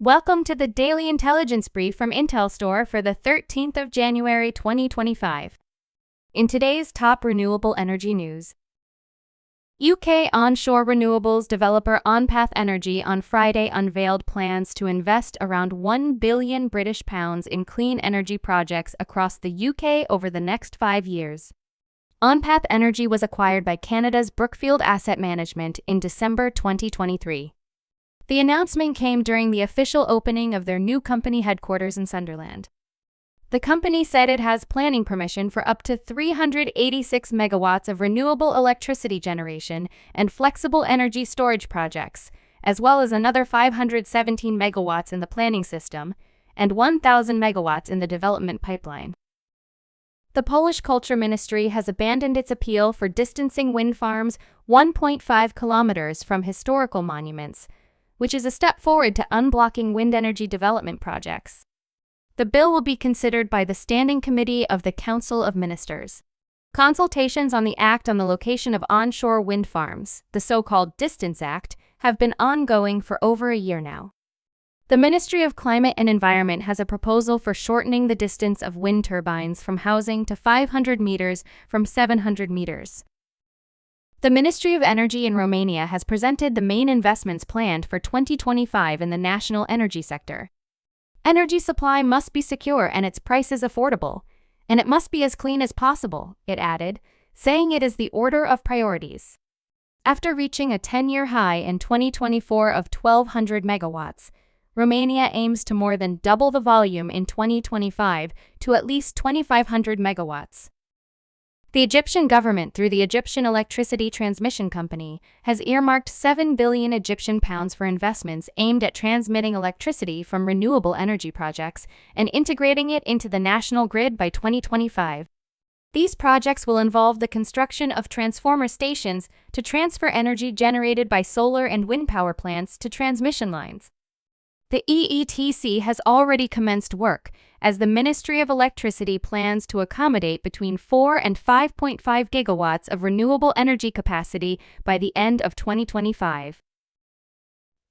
Welcome to the Daily Intelligence Brief from IntelStor for the 13th of January 2025. In today's top renewable energy news, UK onshore renewables developer OnPath Energy on Friday unveiled plans to invest around £1 billion in clean energy projects across the UK over the next 5 years. OnPath Energy was acquired by Canada's Brookfield Asset Management in December 2023. The announcement came during the official opening of their new company headquarters in Sunderland. The company said it has planning permission for up to 386 megawatts of renewable electricity generation and flexible energy storage projects, as well as another 517 megawatts in the planning system and 1,000 megawatts in the development pipeline. The Polish Culture Ministry has abandoned its appeal for distancing wind farms 1.5 kilometers from historical monuments, which is a step forward to unblocking wind energy development projects. The bill will be considered by the Standing Committee of the Council of Ministers. Consultations on the Act on the Location of Onshore Wind Farms, the so-called Distance Act, have been ongoing for over a year now. The Ministry of Climate and Environment has a proposal for shortening the distance of wind turbines from housing to 500 meters from 700 meters. The Ministry of Energy in Romania has presented the main investments planned for 2025 in the national energy sector. Energy supply must be secure and its prices affordable, and it must be as clean as possible, it added, saying it is the order of priorities. After reaching a 10-year high in 2024 of 1,200 megawatts, Romania aims to more than double the volume in 2025 to at least 2,500 megawatts. The Egyptian government, through the Egyptian Electricity Transmission Company, has earmarked 7 billion Egyptian pounds for investments aimed at transmitting electricity from renewable energy projects and integrating it into the national grid by 2025. These projects will involve the construction of transformer stations to transfer energy generated by solar and wind power plants to transmission lines. The EETC has already commenced work, as the Ministry of Electricity plans to accommodate between 4 and 5.5 gigawatts of renewable energy capacity by the end of 2025.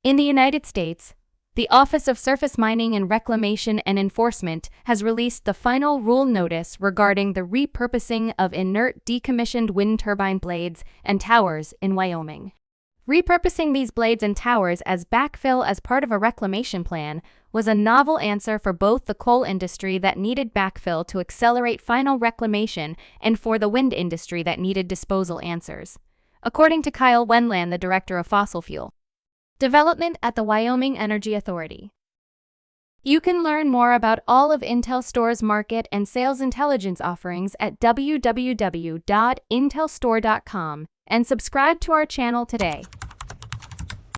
In the United States, the Office of Surface Mining and Reclamation and Enforcement has released the final rule notice regarding the repurposing of inert decommissioned wind turbine blades and towers in Wyoming. Repurposing these blades and towers as backfill as part of a reclamation plan was a novel answer for both the coal industry that needed backfill to accelerate final reclamation and for the wind industry that needed disposal answers, according to Kyle Wendland, the director of fossil fuel development at the Wyoming Energy Authority. You can learn more about all of IntelStor's market and sales intelligence offerings at www.intelStor.com and subscribe to our channel today.